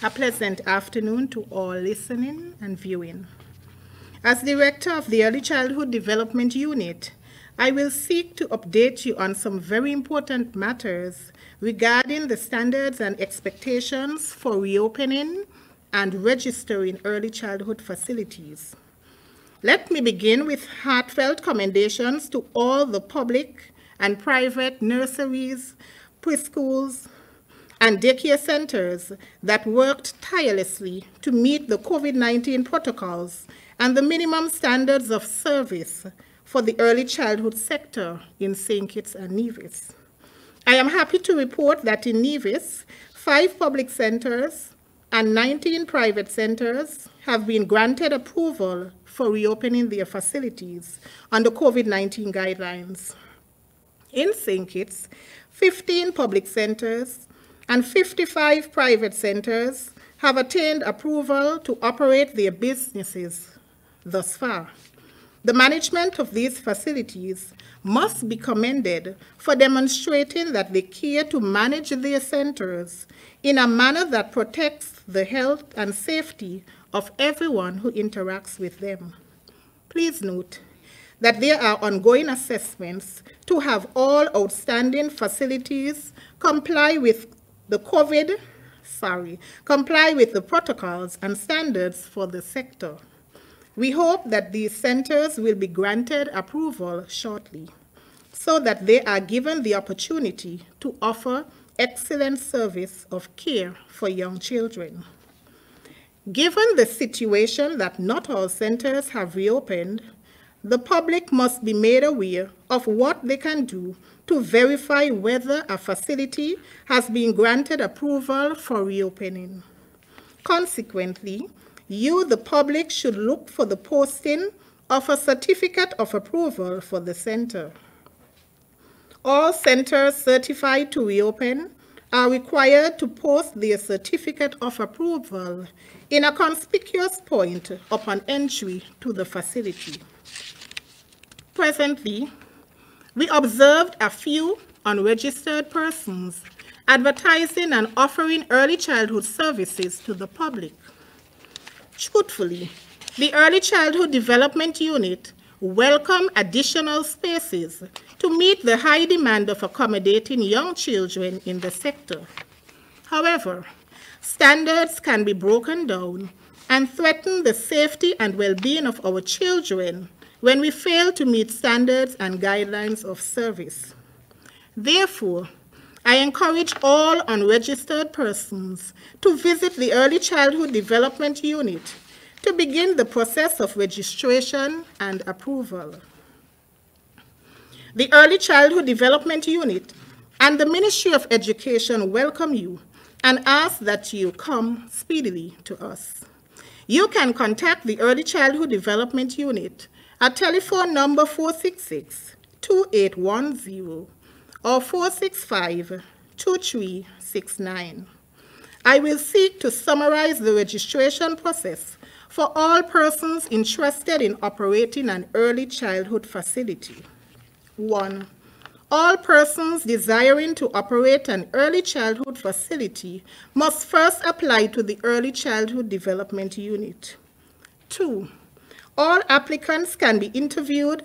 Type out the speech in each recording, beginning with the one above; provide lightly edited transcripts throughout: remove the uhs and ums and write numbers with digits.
A pleasant afternoon to all listening and viewing. As Director of the Early Childhood Development Unit, I will seek to update you on some very important matters regarding the standards and expectations for reopening and registering early childhood facilities. Let me begin with heartfelt commendations to all the public and private nurseries, preschools, and daycare centers that worked tirelessly to meet the COVID-19 protocols and the minimum standards of service for the early childhood sector in St. Kitts and Nevis. I am happy to report that in Nevis, 5 public centers and 19 private centers have been granted approval for reopening their facilities under COVID-19 guidelines. In St. Kitts, 15 public centers and 55 private centers have attained approval to operate their businesses thus far. The management of these facilities must be commended for demonstrating that they care to manage their centers in a manner that protects the health and safety of everyone who interacts with them. Please note that there are ongoing assessments to have all outstanding facilities comply with the protocols and standards for the sector. We hope that these centers will be granted approval shortly so that they are given the opportunity to offer excellent service of care for young children. Given the situation that not all centers have reopened, the public must be made aware of what they can do to verify whether a facility has been granted approval for reopening. Consequently, you, the public, should look for the posting of a certificate of approval for the center. All centers certified to reopen are required to post their certificate of approval in a conspicuous point upon entry to the facility. Presently, we observed a few unregistered persons advertising and offering early childhood services to the public. Truthfully, the Early Childhood Development Unit welcomed additional spaces to meet the high demand of accommodating young children in the sector. However, standards can be broken down and threaten the safety and well-being of our children when we fail to meet standards and guidelines of service. Therefore, I encourage all unregistered persons to visit the Early Childhood Development Unit to begin the process of registration and approval. The Early Childhood Development Unit and the Ministry of Education welcome you and ask that you come speedily to us. You can contact the Early Childhood Development Unit at telephone number 466-2810 or 465-2369. I will seek to summarize the registration process for all persons interested in operating an early childhood facility. 1. All persons desiring to operate an early childhood facility must first apply to the Early Childhood Development Unit. 2. All applicants will be interviewed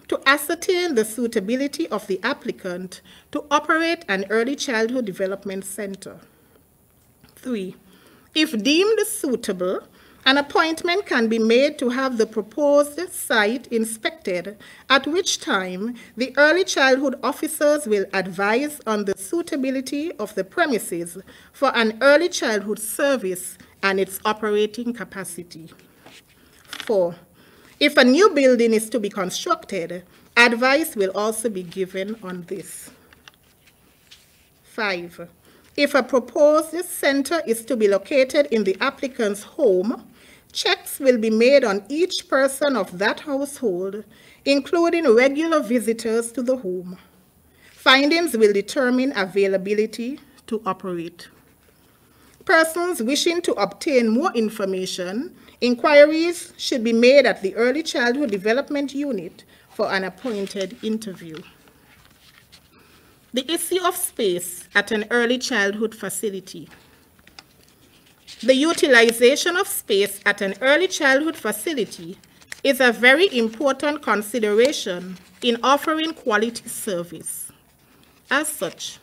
to ascertain the suitability of the applicant to operate an early childhood development center. 3. If deemed suitable, an appointment can be made to have the proposed site inspected, at which time the early childhood officers will advise on the suitability of the premises for an early childhood service and its operating capacity. 4. If a new building is to be constructed, advice will also be given on this. 5. If a proposed center is to be located in the applicant's home, checks will be made on each person of that household, including regular visitors to the home. Findings will determine availability to operate. Persons wishing to obtain more information, inquiries should be made at the Early Childhood Development Unit for an appointed interview. The issue of space at an early childhood facility. The utilization of space at an early childhood facility is a very important consideration in offering quality service. As such,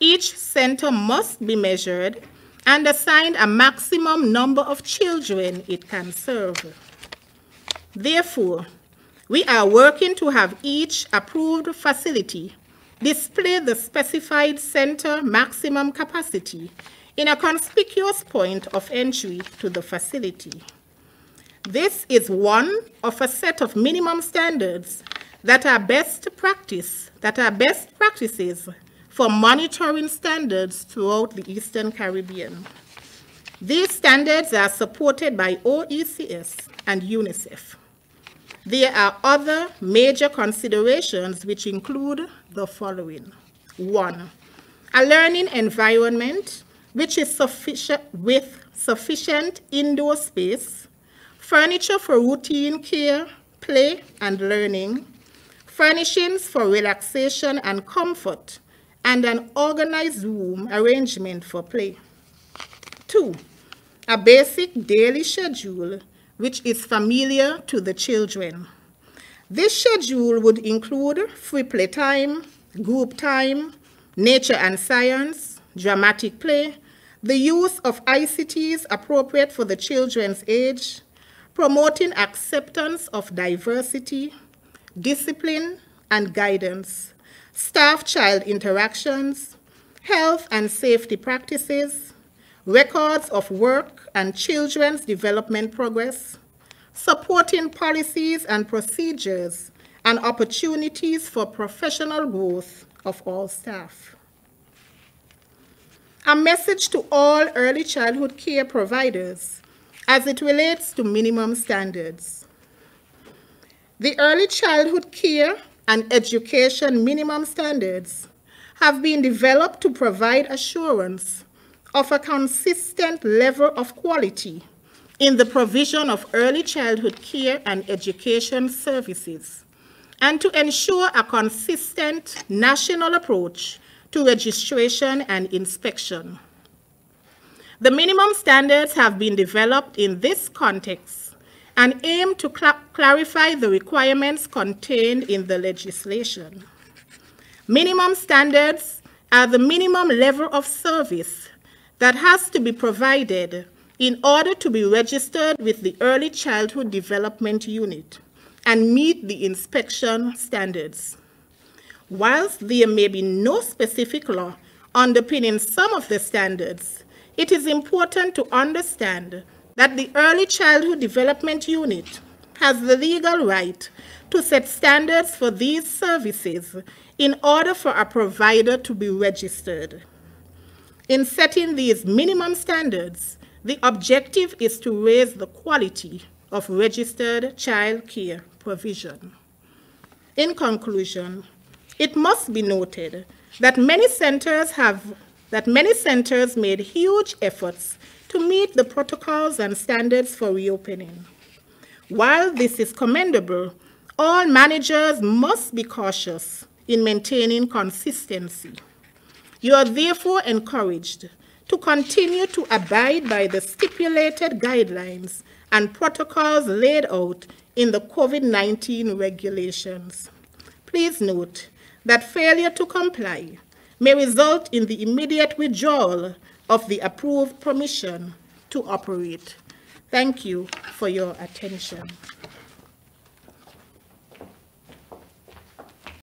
each center must be measured and assigned a maximum number of children it can serve. Therefore, we are working to have each approved facility display the specified center maximum capacity in a conspicuous point of entry to the facility. This is one of a set of minimum standards that are best practices for monitoring standards throughout the Eastern Caribbean. These standards are supported by OECS and UNICEF. There are other major considerations which include the following. 1, a learning environment which is with sufficient indoor space, furniture for routine care, play, and learning, furnishings for relaxation and comfort, and an organized room arrangement for play. 2, a basic daily schedule which is familiar to the children. This schedule would include free play time, group time, nature and science, dramatic play, the use of ICTs appropriate for the children's age, promoting acceptance of diversity, discipline and guidance, staff-child interactions, health and safety practices, records of work and children's development progress, supporting policies and procedures, and opportunities for professional growth of all staff. A message to all early childhood care providers as it relates to minimum standards. The early childhood care and education minimum standards have been developed to provide assurance of a consistent level of quality in the provision of early childhood care and education services, and to ensure a consistent national approach to registration and inspection. The minimum standards have been developed in this context and aim to clarify the requirements contained in the legislation. Minimum standards are the minimum level of service that has to be provided in order to be registered with the Early Childhood Development Unit and meet the inspection standards. Whilst there may be no specific law underpinning some of the standards, it is important to understand that the Early Childhood Development Unit has the legal right to set standards for these services in order for a provider to be registered. In setting these minimum standards, the objective is to raise the quality of registered child care provision. In conclusion, it must be noted that many centers made huge efforts to meet the protocols and standards for reopening. While this is commendable, all managers must be cautious in maintaining consistency. You are therefore encouraged to continue to abide by the stipulated guidelines and protocols laid out in the COVID-19 regulations. Please note that failure to comply may result in the immediate withdrawal of the approved permission to operate. Thank you for your attention.